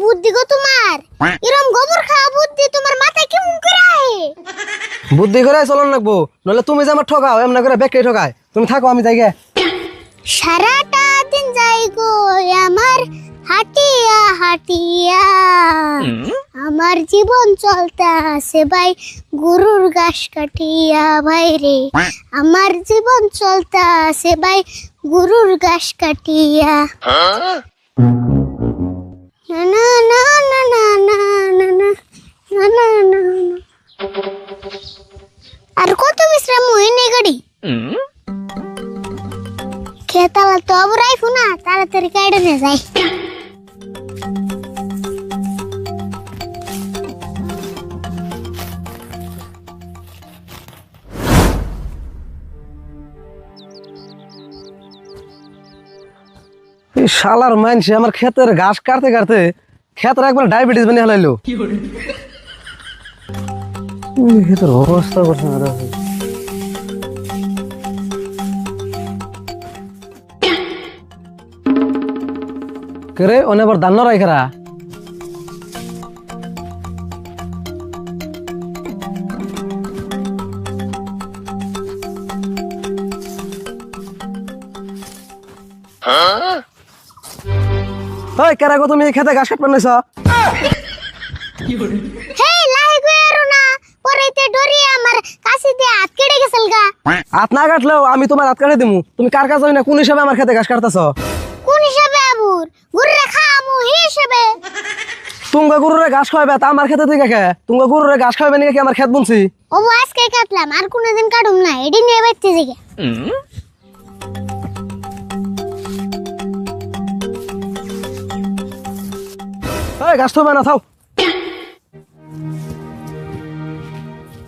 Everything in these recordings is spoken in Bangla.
বুদ্ধি গো তোমার, এরম গোবর খাওয়া বুদ্ধি তোমার মাথায় কেমন করে আহে? বুদ্ধি করে চলন লাগবো, নলে তুমি যে আমার ঠকাও এমন করে বেকে ঠকায়। তুমি থাকো, আমি যাই গে। সারাটা দিন যাই গো আমার হাটিয়া হাটিয়া, আমার জীবন চলতে আছে ভাই গরুর ঘাস কাটিয়া। ভাই রে আমার জীবন চলতে আছে ভাই গরুর ঘাস কাটিয়া। না না না না না না না না না না না না। আর কত বিশ্রাম হয়নি গাড়ি খেতালা তো অবরাই ফুনা তাড়াতাড়ি কাইডে নিয়ে যাই। এই শালার মাইনসে আমার ক্ষেতের ঘাস কাটতে কাটতে ক্ষেতের একবার ডায়াবেটিস বানিয়ে হলাইলো। ক্ষেতের অবস্থা করছে না। কে অনেকবার দান্ন রাইখারা কেরা গো, তুমি খেতে ঘাস কাটবেন নাইছ? হে লাহি গয়রো না পরেতে ডরি আমার কাছে দিয়ে হাত কেটে গেছল গা। হাত না কাটলেও আমি তোমার হাত কাটে দিমু। তুমি কার কাছে না কোন হিসাবে আমার খেতে ঘাস কাটতেছ? কোন হিসাবে আবুর গুররে খামু হি হিসাবে? তুমি গরুরে ঘাস খাওয়াবে তা আমার খেতে থেকে খেয়ে তুমি গরুরে ঘাস খাওয়াবে নাকি আমার খেত বুনছি? ও আজকে কাটলাম আর কোনদিন কাটুম না, এডি নিয়ে বাইতে জিগে। এই ঘাস তো না থাও,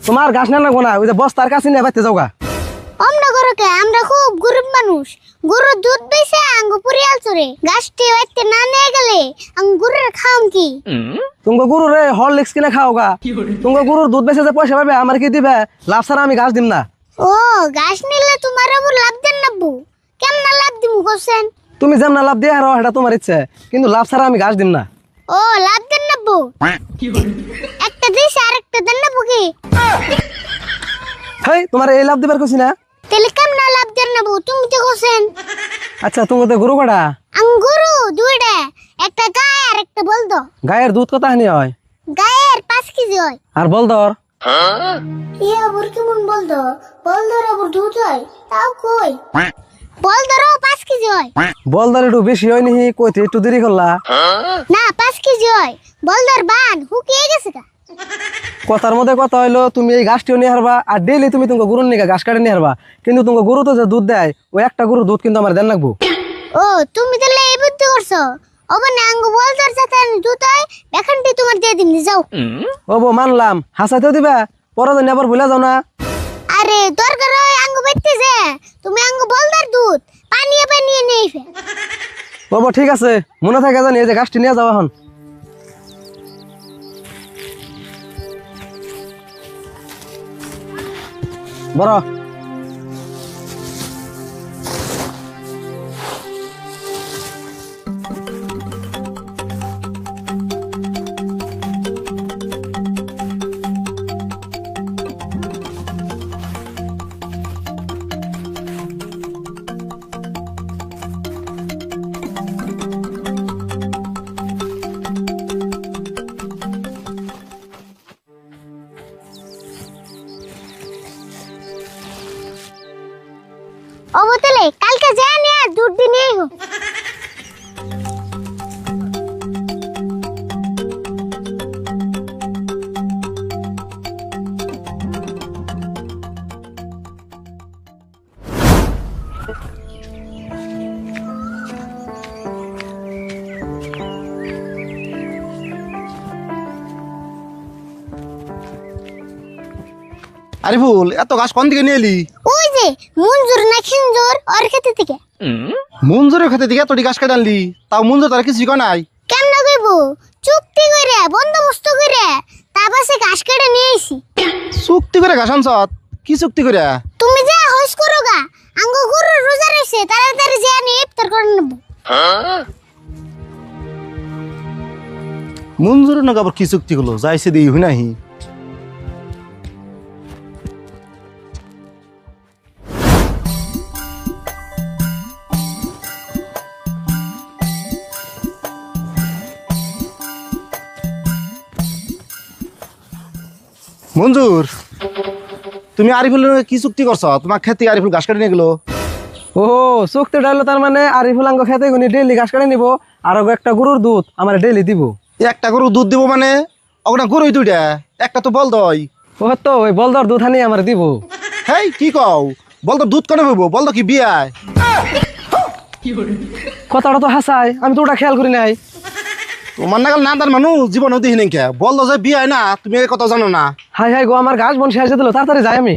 তোমার ঘাস না লাগবো না, ওই যে বস্তার কাছে নিয়ে বাইতে যাও গা। আমরা গরুকে আমরা খুব গরিব মানুষ, গরুর দুধ বেচে আঙ্গ পুরিয়াল চরে গাছটি বাইতে না নিয়ে গেলে আঙ্গ গরুর খাম কি? তুমি গরুরে হরলিক্স কিনে খাও গা। তুমি গরুর দুধ বেচে যে পয়সা পাবে আমার কি দিবে? লাভ ছাড়া আমি ঘাস দিম না। ও গাছ নিলে তোমার আবার লাভ দেন নাবু? কেমন লাভ দিমু কোসেন? তুমি যেমন লাভ দিয়ে হারো এটা তোমার ইচ্ছে, কিন্তু লাভ ছাড়া আমি ঘাস দিম না। ও লাভ দেন নাবু? একটা দিস আর একটা দেন নাবু কি? হেই তোমার এই লাভ দিবার কইছি না? তাহলে কেমন লাভ দেন নাবু তুমি তো কোসেন? আচ্ছা তুমি তো গরু কটা? আঙ্গুরু দুইটা, একটা গায় আর একটা বলদো। গায়ের দুধ কত হানি হয়? গায়ের 5 কেজি হয়। আর বলদর? ইয়া আবার কেমন বলদো? বলদর আবার দুধ হয় তাও কই? বলদরও 5 কেজি হয়। বলদর একটু বেশি হয় নি, কইতে একটু দেরি করলা। না 5 কেজি হয়। বলদর বান হুকিয়ে গেছে গা। কথার মধ্যে কথা হইলো তুমি এই ঘাসটিও নিয়ে হারবা আর ডেইলি তুমি তোমার গরুর নিয়ে ঘাস কাটে নিয়ে হারবা, কিন্তু তোমার গরু তো যে দুধ দেয় ওই একটা গরুর দুধ কিন্তু আমার দেন লাগবো। ও তুমি তাহলে এই বুদ্ধি করছো? ওবা নাঙ্গ বলদর যাতে দুধ হয় বেখানটি তোমার দিয়ে দিমনি যাও। ও বো মানলাম, হাসাতেও দিবা, পরে তো আবার ভুলে যাও না। আরে দরকার হয় আঙ্গ বাইতে যে তুমি আঙ্গ বলদর দুধ পানিয়ে পানিয়ে নেইবে। ও বো ঠিক আছে, মনে থাকে জানি এই যে ঘাসটি নিয়ে যাও এখন। বড় ও বোতলে কালকে যা নিয়ে দুধ দিয়ে নিয়ে আরিফুল, এত গাছ কোন দিকে নিয়ে এলি? ওই যে মঞ্জুর না খিঞ্জুর ওর খেতে থেকে। মঞ্জুরের খেতে দিকে এতটি গাছ কেটে আনলি, তাও মঞ্জুর তার কিছু কয় নাই? কেমন কইব? চুক্তি করে বন্দোবস্ত করে তার পাশে ঘাস কেটে নিয়ে আইছি। চুক্তি করে ঘাস আনছত? কি চুক্তি করে? তুমি যা হইস করো গা, আঙ্গ গরু রোজা রইছে তাড়াতাড়ি যা নিয়ে ইফতার করে নেব। মঞ্জুরের নাকি আবার কি চুক্তি হলো যাইছে দিই হই নাহি মঞ্জুর তুমি আরিফুলের লগে কি চুক্তি করছো তোমার খেতে আরিফুল ঘাস কাটি নিয়ে গেলো ও চুক্তি ডাইলো তার মানে আরিফুল আঙ্গ খেতে গুনি ডেইলি ঘাস কাটে নিব আর ওকে একটা গরুর দুধ আমার ডেইলি দিব। একটা গরু দুধ দিব মানে ওটা গরুই দুইটা একটা তো বল দই ও তো ওই বলদর দুধ আনি আমার দিব। হেই কি কও বল তো দুধ কেন হইব বল তো কি বিয়ায় কথাটা তো হাসাই, আমি তো ওটা খেয়াল করি নাই। তোমার নাগাল না তার মানুষ জীবনেও দেখি নাকি বল তো যে বিয়ায় না তুমি এই কথা জানো না হাই হাই গো, আমার ঘাস বন শেষ দিল, তাড়াতাড়ি যাই আমি।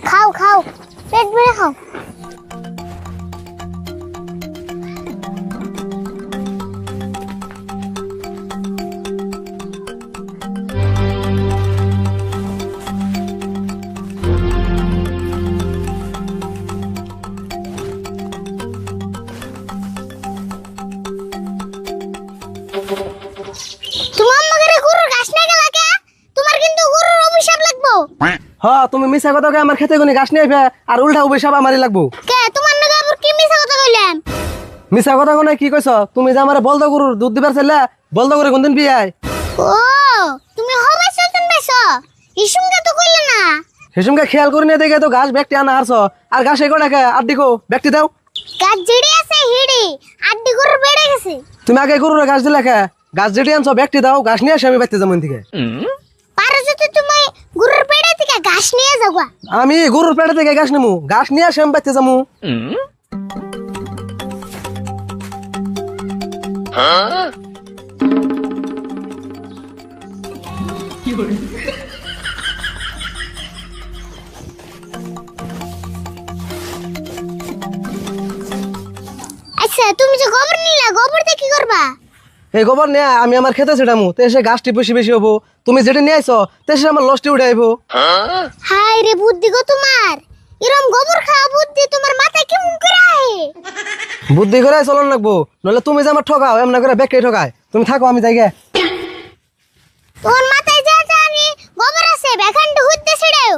খাও খাও, পেট ভরে খাও। তোমার আমাকে গরুর ঘাস না গেলা কে? তোমার কিন্তু গরুর অভিশাপ লাগবো। হ তুমি মিছা কথা কয়ে আমার খেতে গুনি ঘাস নিয়ে আইবে আর উল্টা অভিশাপ আমারই লাগবো। কে তোমার নাকি আবার কি মিছা কথা কইলাম? মিছা কথা কোনে কি কইছ? তুমি যে আমারে বলদ গরুর দুধ দিবার চাইলা, বলদ গরু কোনদিন বিয়াই? ও তুমি হবে সচেতন বেশো, ইসুমকে তো কইলে না। সেসমকে খেয়াল করে নিয়ে দেখে তো ঘাস ব্যক্তি আনা হারছ, আর ঘাস এগো ডাকে আর দিকো ব্যক্তি দাও। গাছ জিড়ি আছে হিড়ি, আড্ডি গরু বেড়ে গেছে। তুমি আগে গরুর ঘাস দিলে খা, ঘাস যেটি আনছো ব্যক্তি দাও, ঘাস নিয়ে আসে আমি বাইতে যাবো এখান থেকে। পারো যদি তুমি গরুর পেড়ে থেকে ঘাস নিয়ে যাবা। আমি গরুর পেটে থেকে ঘাস নেবো, ঘাস নিয়ে আসে আমি বাইতে যাবো। আচ্ছা তুমি যে গোবর নিলা, গোবর দিয়ে কি করবা? এই গোবর নিয়ে আমি আমার খেতে ছেটামু, তো এসে ঘাসটি বেশি বেশি হবো। তুমি যেটা নিয়ে আইছো তো এসে আমার লসটি উঠে আইবো। হাই রে বুদ্ধি গো তোমার, এরম গোবর খাওয়া বুদ্ধি তোমার মাথায় কেমন করে আহে? বুদ্ধি করে চলন লাগবো, নইলে তুমি যে আমার ঠকাও এমন করে ব্যাগকে ঠকায়। তুমি থাকো আমি যাই গে। তোমার মাথায় যা জানি গোবর আছে, বেখানটা হুদ্দে ছেড়েও।